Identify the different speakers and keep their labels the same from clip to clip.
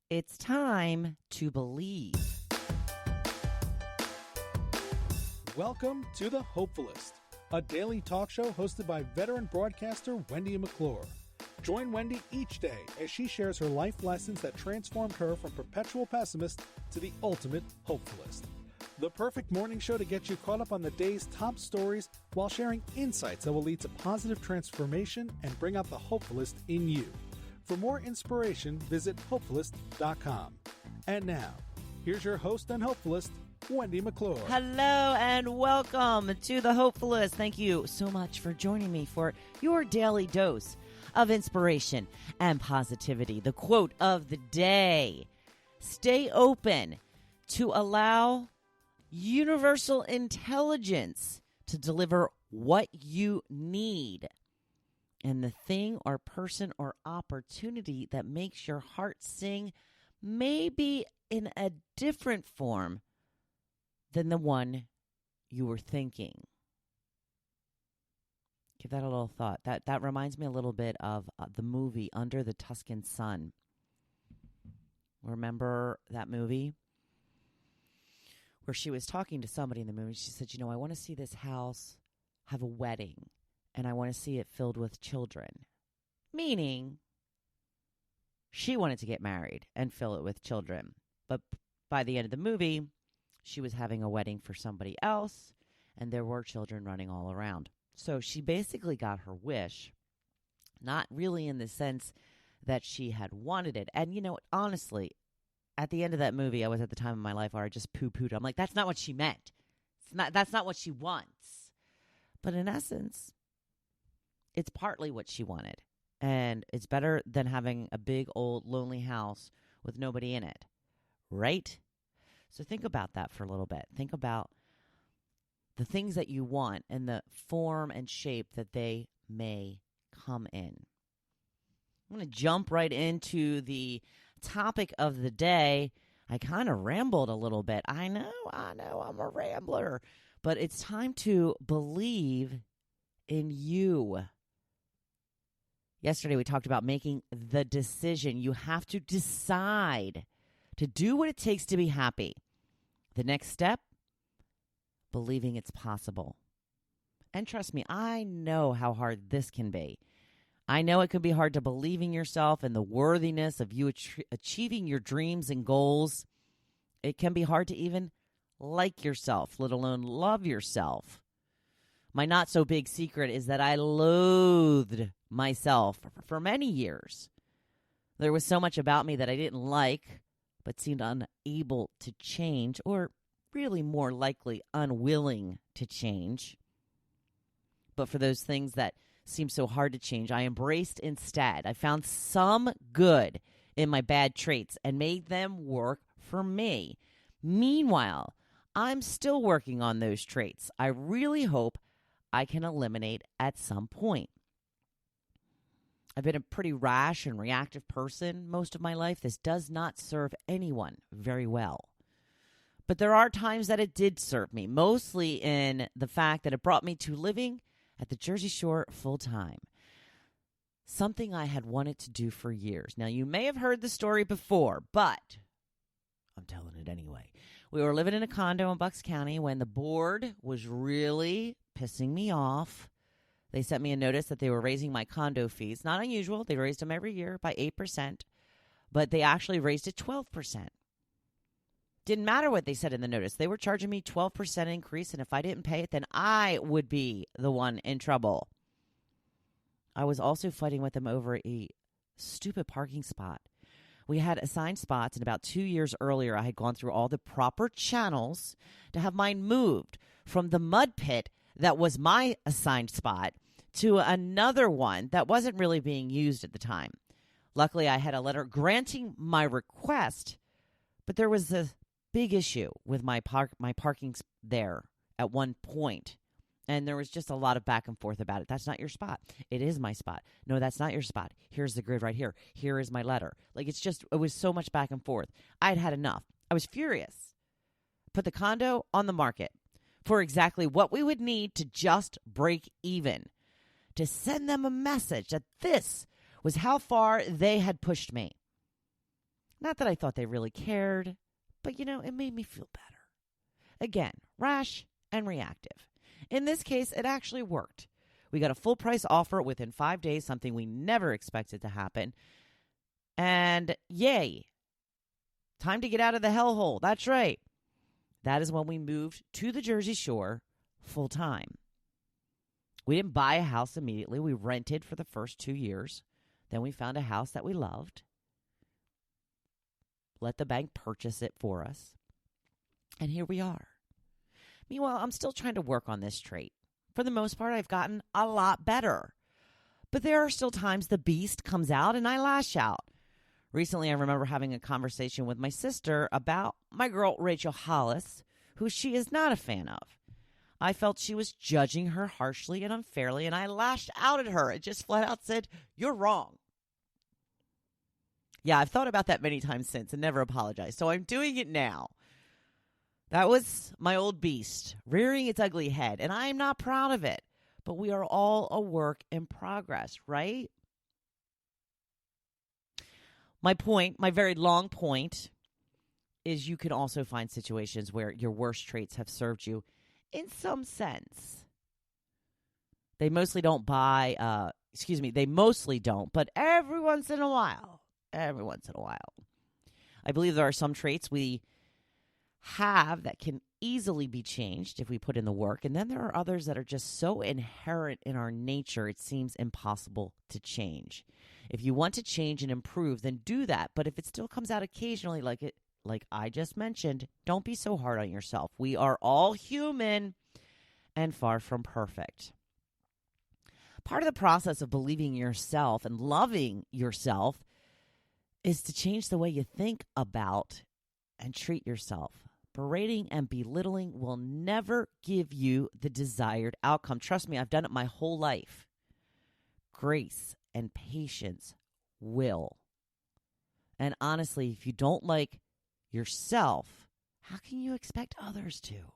Speaker 1: It's time to believe.
Speaker 2: Welcome to the Hopefulist, a daily talk show hosted by veteran broadcaster Wendy McClure. Join Wendy each day as she shares her life lessons that transformed her from perpetual pessimist to the ultimate hopefulist. The perfect morning show to get you caught up on the day's top stories while sharing insights that will lead to positive transformation and bring out the hopefulist in you. For more inspiration, visit Hopefulist.com. And now, here's your host and hopefulist, Wendy McClure.
Speaker 1: Hello and welcome to the Hopefulist. Thank you so much for joining me for your daily dose of inspiration and positivity. The quote of the day: stay open to allow universal intelligence to deliver what you need. And the thing or person or opportunity that makes your heart sing may be in a different form than the one you were thinking. Give that a little thought. That reminds me a little bit of the movie Under the Tuscan Sun. Remember that movie? Where she was talking to somebody in the movie. She said, I want to see this house have a wedding. And I want to see it filled with children. Meaning, she wanted to get married and fill it with children. But by the end of the movie, she was having a wedding for somebody else, and there were children running all around. So she basically got her wish, not really in the sense that she had wanted it. And, honestly, at the end of that movie, I was at the time of my life where I just poo-pooed. I'm like, that's not what she meant. That's not what she wants. But in essence, it's partly what she wanted, and it's better than having a big, old, lonely house with nobody in it, right? So think about that for a little bit. Think about the things that you want and the form and shape that they may come in. I'm going to jump right into the topic of the day. I kind of rambled a little bit. I know, I'm a rambler. But it's time to believe in you. Yesterday, we talked about making the decision. You have to decide to do what it takes to be happy. The next step, believing it's possible. And trust me, I know how hard this can be. I know it can be hard to believe in yourself and the worthiness of you achieving your dreams and goals. It can be hard to even like yourself, let alone love yourself. My not so big secret is that I loathed myself for many years. There was so much about me that I didn't like, but seemed unable to change, or really more likely unwilling to change. But for those things that seemed so hard to change, I embraced instead. I found some good in my bad traits and made them work for me. Meanwhile, I'm still working on those traits. I really hope I can eliminate at some point. I've been a pretty rash and reactive person most of my life. This does not serve anyone very well. But there are times that it did serve me, mostly in the fact that it brought me to living at the Jersey Shore full time. Something I had wanted to do for years. Now, you may have heard the story before, but I'm telling it anyway. We were living in a condo in Bucks County when the board was really pissing me off. They sent me a notice that they were raising my condo fees. Not unusual. They raised them every year by 8%, but they actually raised it 12%. Didn't matter what they said in the notice. They were charging me 12% increase, and if I didn't pay it, then I would be the one in trouble. I was also fighting with them over a stupid parking spot. We had assigned spots, and about 2 years earlier, I had gone through all the proper channels to have mine moved from the mud pit that was my assigned spot to another one that wasn't really being used at the time. Luckily, I had a letter granting my request, but there was a big issue with my parking there at one point. And there was just a lot of back and forth about it. That's not your spot. It is my spot. No, that's not your spot. Here's the grid right here. Here is my letter. It was so much back and forth. I had had enough. I was furious. Put the condo on the market for exactly what we would need to just break even, to send them a message that this was how far they had pushed me. Not that I thought they really cared, but it made me feel better. Again, rash and reactive. In this case, it actually worked. We got a full price offer within 5 days, something we never expected to happen. And yay, time to get out of the hellhole. That's right. That is when we moved to the Jersey Shore full time. We didn't buy a house immediately. We rented for the first 2 years. Then we found a house that we loved. Let the bank purchase it for us. And here we are. Meanwhile, I'm still trying to work on this trait. For the most part, I've gotten a lot better. But there are still times the beast comes out and I lash out. Recently, I remember having a conversation with my sister about my girl, Rachel Hollis, who she is not a fan of. I felt she was judging her harshly and unfairly, and I lashed out at her and just flat out said, "You're wrong." Yeah, I've thought about that many times since and never apologized, so I'm doing it now. That was my old beast, rearing its ugly head, and I am not proud of it. But we are all a work in progress, right? My point, my very long point, is you can also find situations where your worst traits have served you in some sense. They mostly don't they mostly don't, but every once in a while, I believe there are some traits we have that can easily be changed if we put in the work. And then there are others that are just so inherent in our nature, it seems impossible to change. If you want to change and improve, then do that. But if it still comes out occasionally, like I just mentioned, don't be so hard on yourself. We are all human and far from perfect. Part of the process of believing in yourself and loving yourself is to change the way you think about and treat yourself. Berating and belittling will never give you the desired outcome. Trust me, I've done it my whole life. Grace and patience will. And honestly, if you don't like yourself, how can you expect others to?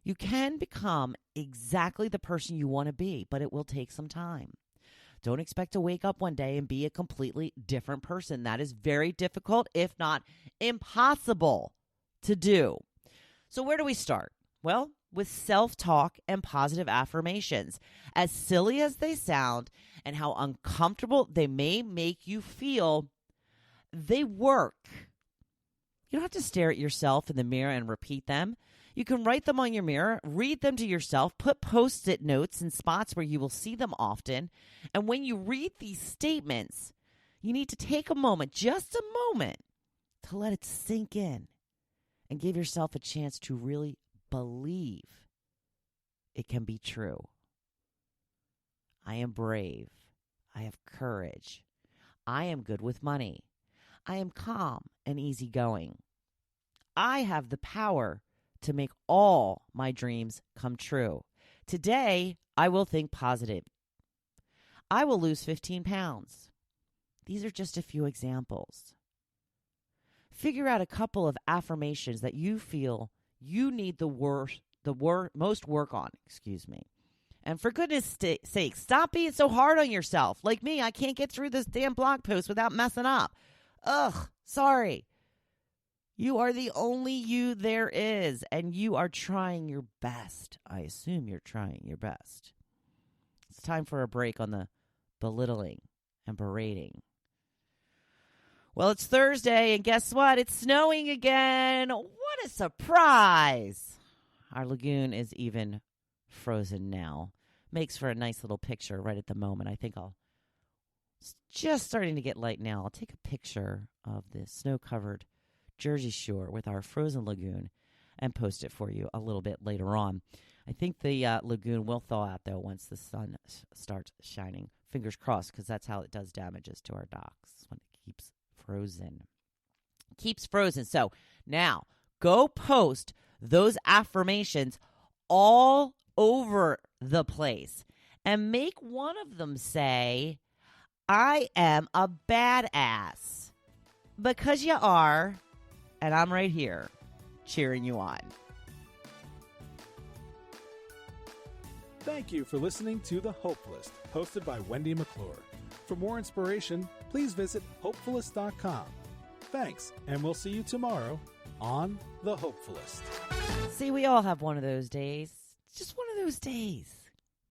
Speaker 1: You can become exactly the person you want to be, but it will take some time. Don't expect to wake up one day and be a completely different person. That is very difficult, if not impossible to do. So where do we start? Well, with self-talk and positive affirmations. As silly as they sound and how uncomfortable they may make you feel, they work. You don't have to stare at yourself in the mirror and repeat them. You can write them on your mirror, read them to yourself, put Post-it notes in spots where you will see them often. And when you read these statements, you need to take a moment, just a moment, to let it sink in and give yourself a chance to really believe it can be true. I am brave. I have courage. I am good with money. I am calm and easygoing. I have the power to make all my dreams come true. Today, I will think positive. I will lose 15 pounds. These are just a few examples. Figure out a couple of affirmations that you feel you need most work on. And for goodness sake, stop being so hard on yourself. Like me, I can't get through this damn blog post without messing up. Ugh, sorry. You are the only you there is, and you are trying your best. I assume you're trying your best. It's time for a break on the belittling and berating. Well, it's Thursday, and guess what? It's snowing again. What a surprise. Our lagoon is even frozen now. Makes for a nice little picture right at the moment. I think it's just starting to get light now. I'll take a picture of the snow-covered Jersey Shore with our frozen lagoon and post it for you a little bit later on. I think the lagoon will thaw out, though, once the sun starts shining. Fingers crossed, because that's how it does damages to our docks, when it keeps frozen. So now go post those affirmations all over the place and make one of them say, "I am a badass," because you are. And I'm right here cheering you on.
Speaker 2: Thank you for listening to The Hopefulist, hosted by Wendy McClure. For more inspiration, please visit Hopefulist.com. Thanks, and we'll see you tomorrow on The Hopefulist.
Speaker 1: See, we all have one of those days. It's just one of those days.